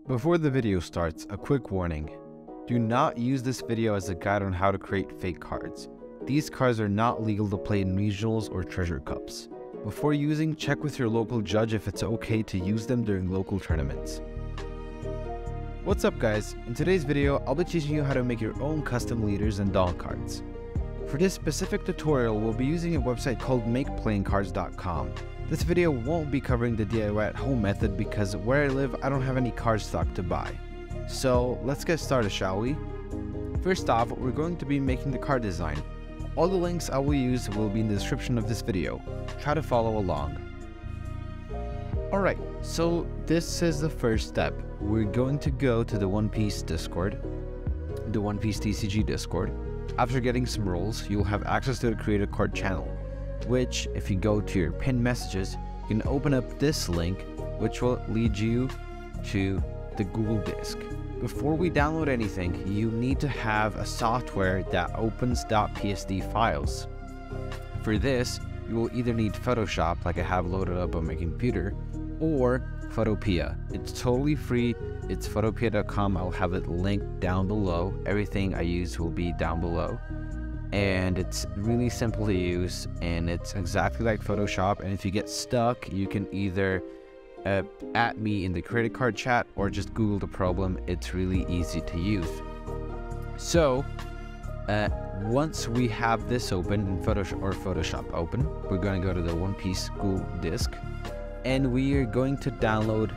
Before the video starts, a quick warning. Do not use this video as a guide on how to create fake cards. These cards are not legal to play in regionals or treasure cups. Before using, check with your local judge if it's okay to use them during local tournaments. What's up guys, in today's video I'll be teaching you how to make your own custom leaders and doll cards. For this specific tutorial we'll be using a website called makeplayingcards.com. This video won't be covering the DIY at home method because where I live I don't have any card stock to buy. So let's get started, shall we? First off, we're going to be making the card design. All the links I will use will be in the description of this video. Try to follow along. Alright, so this is the first step. We're going to go to the One Piece Discord, the One Piece TCG Discord. After getting some roles, you'll have access to the Create a Card channel, which, if you go to your pinned messages, you can open up this link, which will lead you to the Google Disk. Before we download anything, you need to have a software that opens .psd files. For this, you will either need Photoshop, like I have loaded up on my computer, or Photopea. It's totally free. It's photopea.com. I'll have it linked down below. Everything I use will be down below. And it's really simple to use, and it's exactly like Photoshop. And if you get stuck, you can either at me in the Create a Card chat or just Google the problem. It's really easy to use. So once we have this open in Photoshop open, we're going to go to the One Piece Google Disk, and we are going to download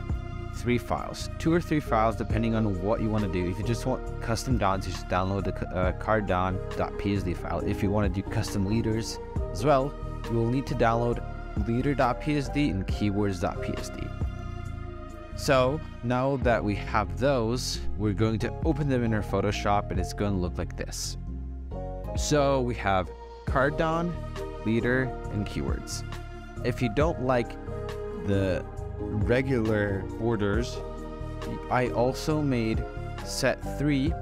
3 files, 2 or 3 files depending on what you want to do. If you just want custom dons, you just download the carddon.psd file. If you want to do custom leaders as well, you will need to download leader.psd and keywords.psd. So now that we have those, we're going to open them in our Photoshop, and it's going to look like this. So we have carddon, leader, and keywords. If you don't like the regular borders, I also made set 3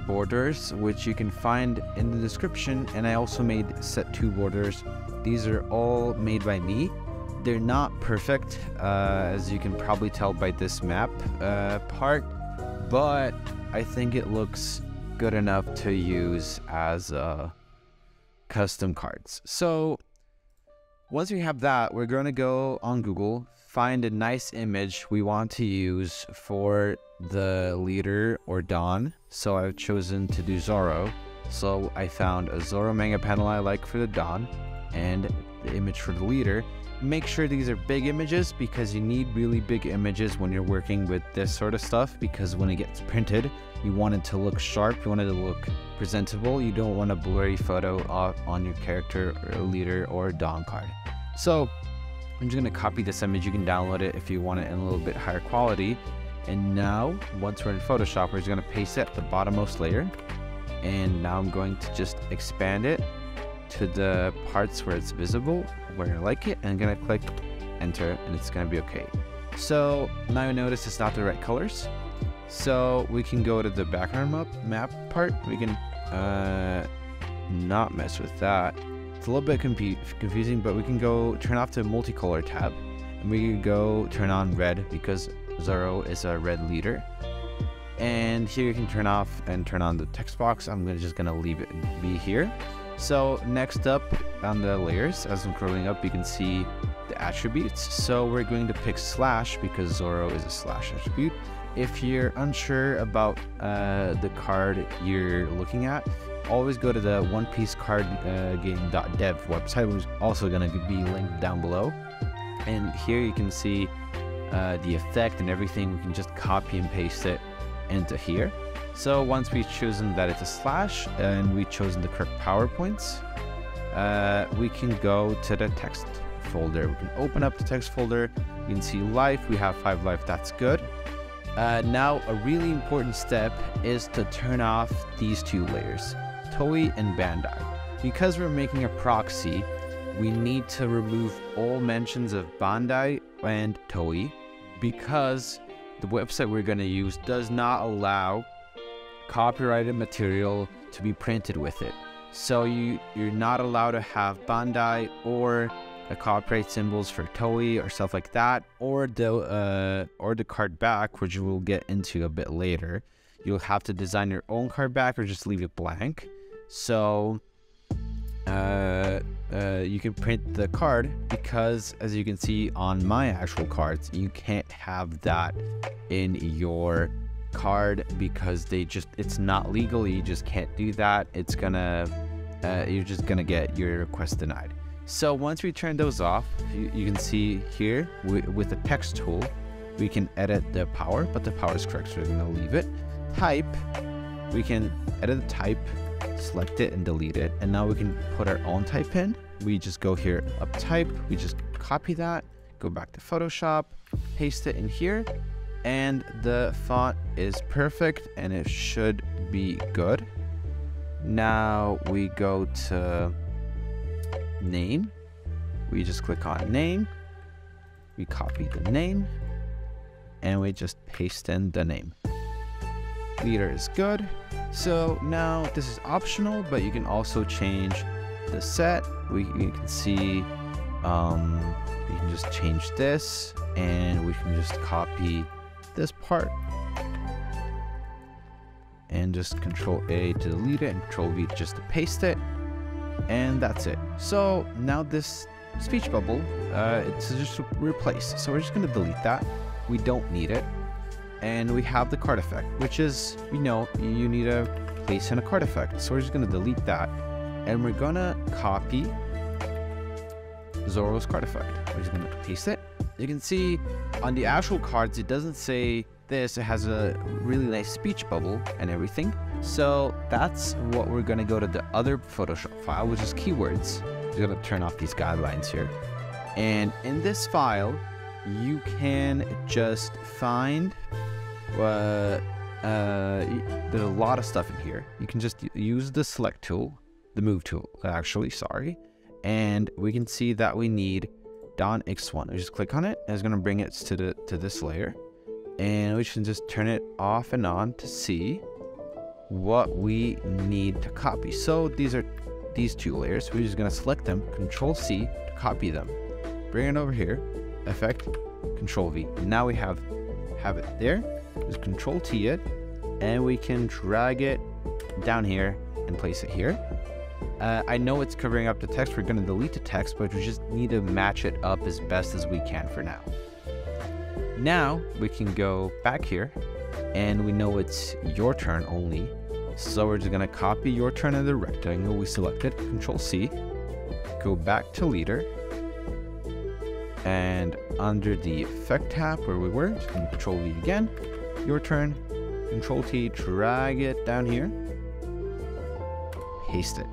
borders, which you can find in the description, and I also made set 2 borders. These are all made by me. They're not perfect, as you can probably tell by this map part, but I think it looks good enough to use as custom cards. So once we have that, we're going to go on Google, find a nice image we want to use for the leader or Don. So I've chosen to do Zoro. So I found a Zoro manga panel I like for the Don and the image for the leader. Make sure these are big images because you need really big images when you're working with this sort of stuff, because when it gets printed, you want it to look sharp, you want it to look presentable. You don't want a blurry photo on your character or leader or Don card. So I'm just going to copy this image. You can download it if you want it in a little bit higher quality. And now, once we're in Photoshop, we're just going to paste it at the bottommost layer. And now I'm going to just expand it to the parts where it's visible, where I like it, and I'm going to click enter, and it's going to be okay. So now you notice it's not the right colors. So we can go to the background map part. We can not mess with that. It's a little bit confusing, but we can go turn off the multicolor tab, and we can go turn on red because Zoro is a red leader. And here you can turn off and turn on the text box. I'm just gonna leave it be here. So next up on the layers, as I'm scrolling up, you can see the attributes. So we're going to pick slash because Zoro is a slash attribute. If you're unsure about the card you're looking at, always go to the One Piece Card game.dev website, which is also going to be linked down below. And here you can see the effect and everything. We can just copy and paste it into here. So once we've chosen that it's a slash and we've chosen the correct PowerPoints, we can go to the text folder. We can open up the text folder. You can see life. We have 5 life. That's good. Now a really important step is to turn off these 2 layers, Toei and Bandai. Because we're making a proxy, we need to remove all mentions of Bandai and Toei, because the website we're going to use does not allow copyrighted material to be printed with it. So you're not allowed to have Bandai or copyright symbols for Toei or stuff like that, or the card back, which we'll get into a bit later. You'll have to design your own card back or just leave it blank. So you can print the card, because as you can see on my actual cards, you can't have that in your card because it's not legal. You just can't do that. It's gonna you're just gonna get your request denied. So once we turn those off, you can see here with the text tool, we can edit the power, but the power is correct, so we're gonna leave it. Type, we can edit the type, select it and delete it, and now we can put our own type in. We just go here, up type, we just copy that, go back to Photoshop, paste it in here, and the font is perfect and it should be good. Now we go to name, we just click on name, we copy the name, and we just paste in the name. Leader is good. So now this is optional, but you can also change the set. You can see we can just change this, and we can just copy this part and just Control A to delete it and Control V just to paste it, and that's it. So now this speech bubble, it's just replaced, so we're just going to delete that. We don't need it. And we have the card effect, which is, you need to place in a card effect, so we're just going to delete that, and we're going to copy Zoro's card effect. We're just going to paste it. You can see on the actual cards, it doesn't say this. It has a really nice speech bubble and everything. So that's what we're going to go to the other Photoshop file, which is keywords. We're going to turn off these guidelines here. And in this file, you can just find, there's a lot of stuff in here. You can just use the select tool, the move tool, actually, sorry. And we can see that we need Dawn X1. We just click on it, and it's going to bring it to this layer. And we can just turn it off and on to see what we need to copy. So these are these two layers. We're just going to select them, Control C to copy them. Bring it over here, Effect, Control V. Now we have it there. Just Control T it, and we can drag it down here and place it here. I know it's covering up the text. We're going to delete the text, but we just need to match it up as best as we can for now. Now we can go back here, and we know it's your turn only. So we're just going to copy your turn in the rectangle we selected, Control C, go back to leader, and under the effect tab where we were, just going to Control V again, your turn, Control T, drag it down here, paste it.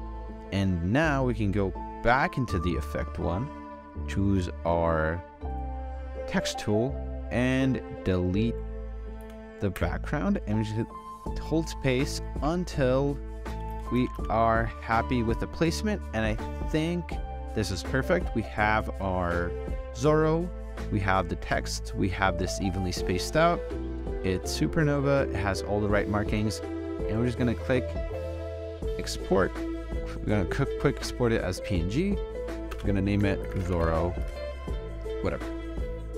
And now we can go back into the effect one, choose our text tool, and delete the background, and we just hold space until we are happy with the placement. And I think this is perfect. We have our Zoro, we have the text, we have this evenly spaced out, it's supernova, it has all the right markings, and we're just going to click export. We're going to quick export it as PNG. We're going to name it Zoro, whatever.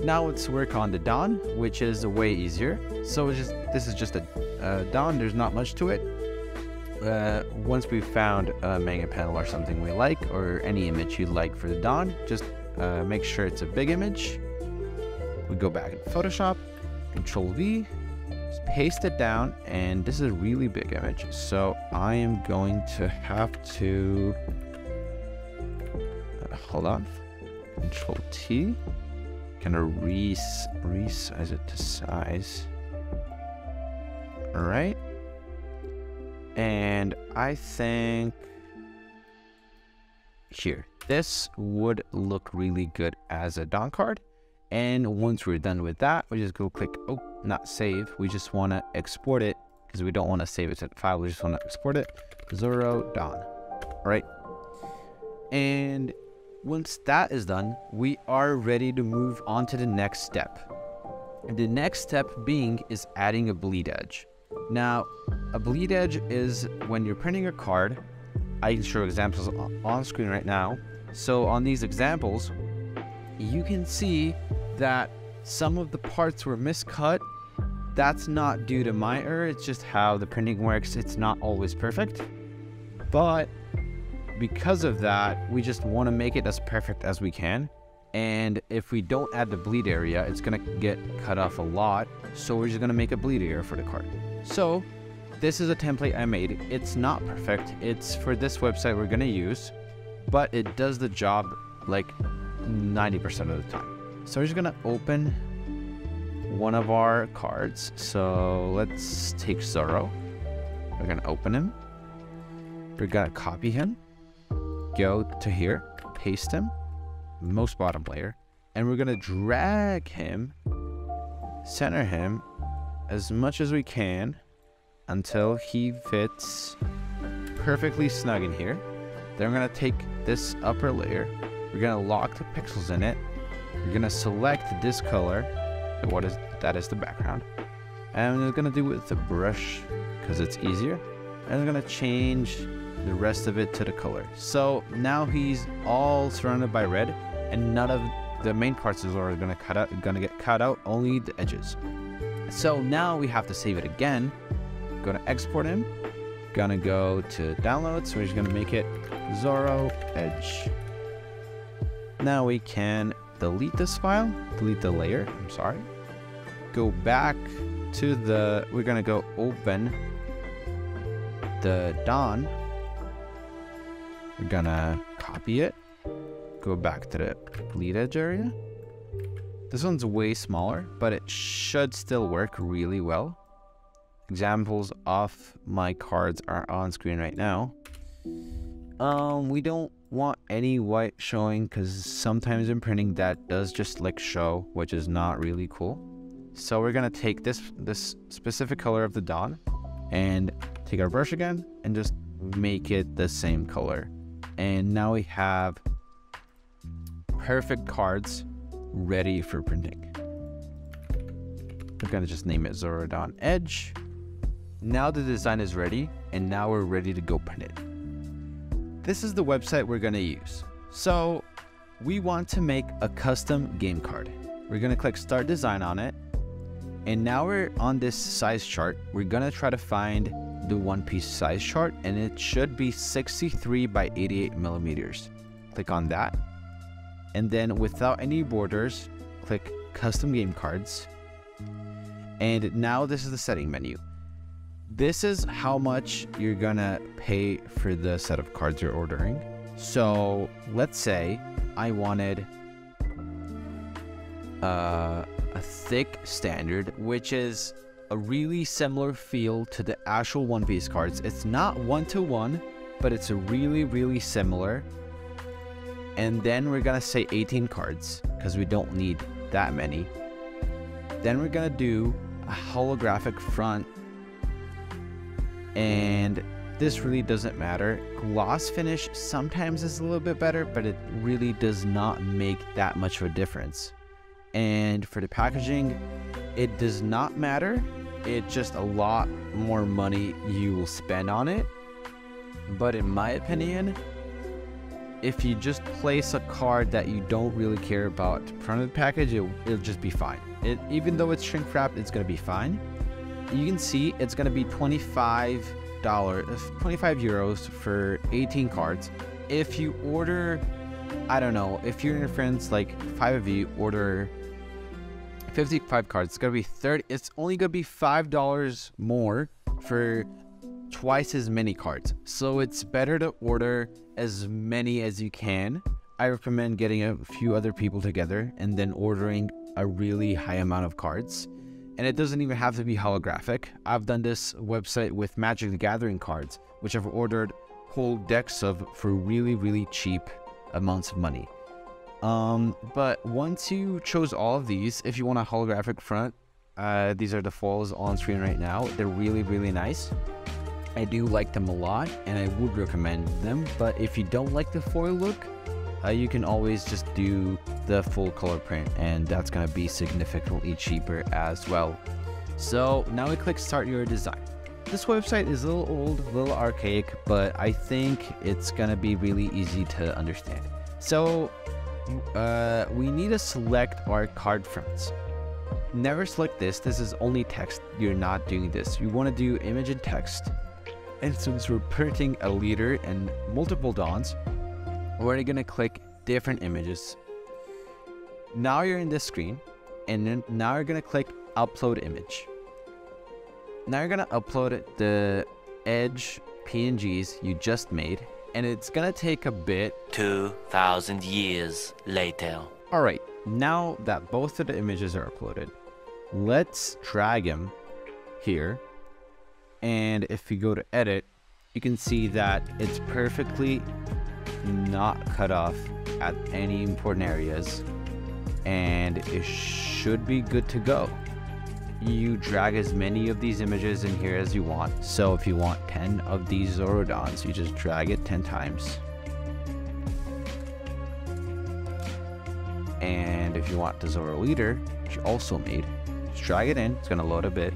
Now let's work on the Dawn, which is way easier. So this is just a Dawn. There's not much to it. Once we've found a manga panel or something we like, or any image you'd like for the Dawn, just make sure it's a big image. We go back in Photoshop, Control V, just paste it down, and this is a really big image. So I am going to have to, hold on, Control T, kind of resize it to size. All right. And I think here, this would look really good as a Dawn card. And once we're done with that, we just go click, oh, not save. We just want to export it because we don't want to save it to the file. We just want to export it, Zoro Dawn. All right. And once that is done, we are ready to move on to the next step. And the next step is adding a bleed edge. Now, a bleed edge is when you're printing a card. I can show examples on screen right now. So on these examples, you can see that some of the parts were miscut. That's not due to my error, it's just how the printing works. It's not always perfect, but because of that, we just want to make it as perfect as we can. And if we don't add the bleed area, it's gonna get cut off a lot, so we're just gonna make a bleed area for the card. So this is a template I made. It's not perfect, it's for this website we're gonna use, but it does the job like 90% of the time. So we're just gonna open one of our cards. So let's take Zorro. We're gonna open him. We're gonna copy him, go to here, paste him, most bottom layer, and we're gonna drag him, center him as much as we can until he fits perfectly snug in here. Then we're gonna take this upper layer, we're gonna lock the pixels in it, we're gonna select this color, that is the background, and we're gonna do it with the brush because it's easier, and we're gonna change the rest of it to the color. So now he's all surrounded by red, and none of the main parts are gonna get cut out, only the edges. So now we have to save it again. Gonna export him, gonna go to downloads, we're just gonna make it Zorro Edge. Now we can delete this file, delete the layer, I'm sorry. Go back to we're gonna go open the Dawn. We're gonna copy it, go back to the bleed edge area. This one's way smaller, but it should still work really well. Examples of my cards are on screen right now. We don't want any white showing because sometimes in printing that does just like show, which is not really cool. So we're gonna take this specific color of the Dawn and take our brush again and just make it the same color. And now we have perfect cards ready for printing. We're gonna just name it Zorro Dawn Edge. Now the design is ready, and now we're ready to go print it. This is the website we're gonna use. So we want to make a custom game card. We're gonna click Start Design on it, and now we're on this size chart. We're gonna try to find the One Piece size chart, and it should be 63 by 88 millimeters. Click on that, and then without any borders, click Custom Game Cards, and now this is the setting menu. This is how much you're gonna pay for the set of cards you're ordering. So let's say I wanted a thick standard, which is a really similar feel to the actual One Piece cards. It's not one-to-one, but it's a really similar. And then we're gonna say 18 cards because we don't need that many. Then we're gonna do a holographic front, and this really doesn't matter. Gloss finish sometimes is a little bit better, but it really does not make that much of a difference. And for the packaging, it does not matter. It's just a lot more money you will spend on it. But in my opinion, if you just place a card that you don't really care about in front of the package, it'll just be fine. Even though it's shrink wrapped, it's gonna be fine. You can see it's gonna be $25 for 18 cards. If you order, I don't know, if you and your friends, like 5 of you, order 55 cards, it's gonna be 30. It's only gonna be $5 more for twice as many cards. So it's better to order as many as you can. I recommend getting a few other people together and then ordering a really high amount of cards. And it doesn't even have to be holographic. I've done this website with Magic the Gathering cards, which I've ordered whole decks of for really cheap amounts of money. But once you chose all of these, if you want a holographic front, these are the foils on screen right now. They're really nice. I do like them a lot, and I would recommend them. But if you don't like the foil look, you can always just do the full color print, and that's gonna be significantly cheaper as well. So now we click Start Your Design. This website is a little old, a little archaic, but I think it's gonna be really easy to understand. So we need to select our card fronts. Never select this. This is only text. You're not doing this. You want to do image and text. And since we're printing a leader and multiple dons, we're going to click different images. Now you're in this screen, and then now you're going to click upload image. Now you're going to upload the edge PNGs you just made, and it's going to take a bit. 2,000 years later. All right, now that both of the images are uploaded, let's drag them here. And if you go to edit, you can see that it's perfectly not cut off at any important areas, and it should be good to go. You drag as many of these images in here as you want. So if you want 10 of these Zorodons, you just drag it 10 times. And if you want the Zoro leader, which you also made, just drag it in. It's going to load a bit.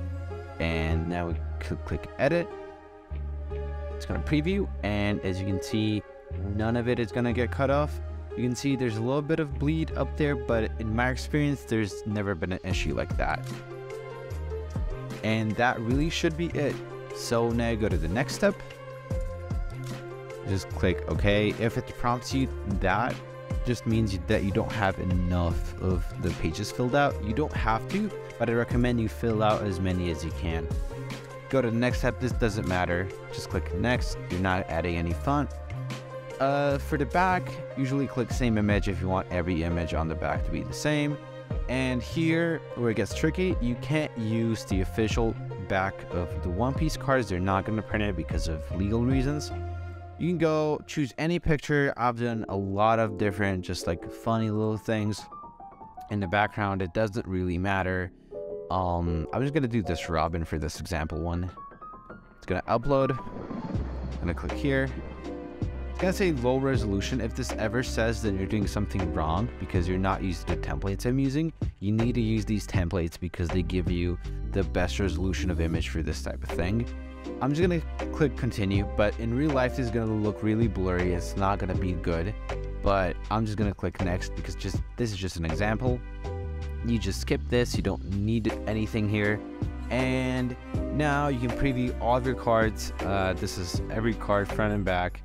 And now we click edit. It's going to preview, and as you can see, none of it is going to get cut off. You can see there's a little bit of bleed up there, but in my experience, there's never been an issue like that. And that really should be it. So now go to the next step. Just click OK. If it prompts you, that just means that you don't have enough of the pages filled out. You don't have to, but I recommend you fill out as many as you can. Go to the next step. This doesn't matter. Just click next. You're not adding any font. For the back, usually click same image if you want every image on the back to be the same. And here where it gets tricky, you can't use the official back of the One Piece cards. They're not going to print it because of legal reasons. You can go choose any picture. I've done a lot of different just like funny little things in the background. It doesn't really matter. I'm just going to do this Robin for this example one. It's going to upload. I'm going to click here. It's going to say low resolution. If this ever says that you're doing something wrong because you're not using the templates I'm using, you need to use these templates because they give you the best resolution of image for this type of thing. I'm just going to click continue, but in real life, this is going to look really blurry. It's not going to be good, but I'm just going to click next because this is just an example. You just skip this. You don't need anything here. And now you can preview all of your cards. This is every card front and back.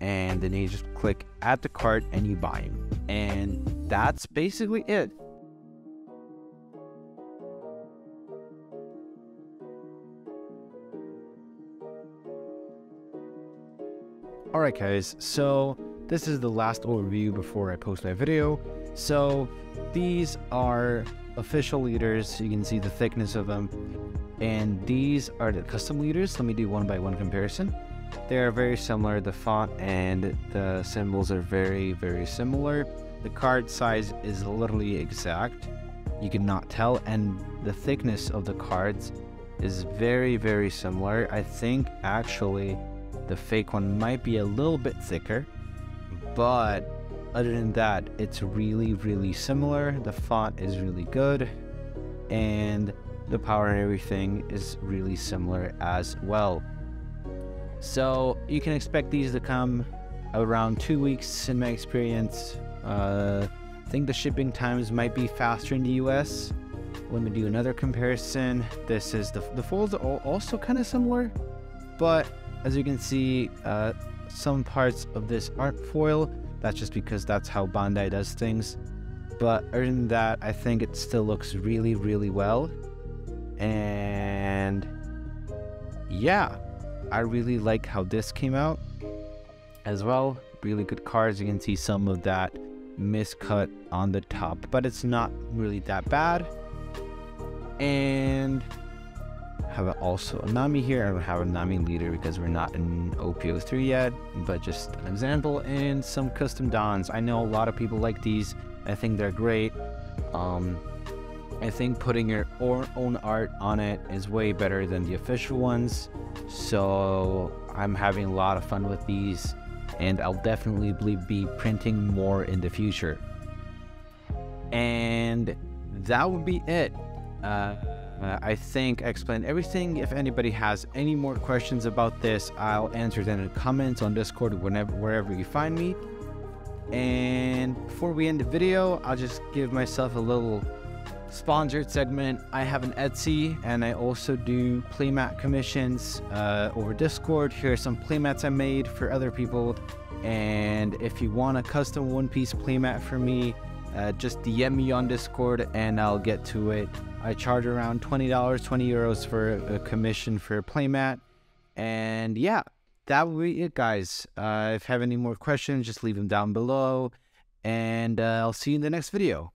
And then you just click add to cart and you buy them. And that's basically it. Alright guys, so this is the last overview before I post my video. So these are official leaders. You can see the thickness of them. And these are the custom leaders. Let me do one by one comparison. They are very similar. The font and the symbols are very, very similar. The card size is literally exact. You cannot tell. And the thickness of the cards is very, very similar. I think actually the fake one might be a little bit thicker, but other than that, it's really, really similar. The font is really good, and the power and everything is really similar as well. So you can expect these to come around 2 weeks in my experience. I think the shipping times might be faster in the US. Let me do another comparison. This is the folds are also kind of similar, but as you can see, some parts of this aren't foil. That's just because that's how Bandai does things. But other than that, I think it still looks really, really well. And yeah, I really like how this came out as well. Really good cards. You can see some of that miscut on the top, but it's not really that bad. And have also a Nami here. I don't have a Nami leader because we're not in OPO3 yet, but just an example. And some custom dons. I know a lot of people like these. I think they're great. I think putting your own art on it is way better than the official ones. So I'm having a lot of fun with these, and I'll definitely be printing more in the future. And that would be it. I think I explained everything. If anybody has any more questions about this, I'll answer them in the comments on Discord, wherever you find me. And before we end the video, I'll just give myself a little sponsored segment. I have an Etsy, and I also do playmat commissions over Discord. Here are some playmats I made for other people, and if you want a custom One Piece playmat for me, just DM me on Discord and I'll get to it. I charge around $20, 20 euros for a commission for a playmat. And yeah, that will be it, guys. If you have any more questions, just leave them down below, and I'll see you in the next video.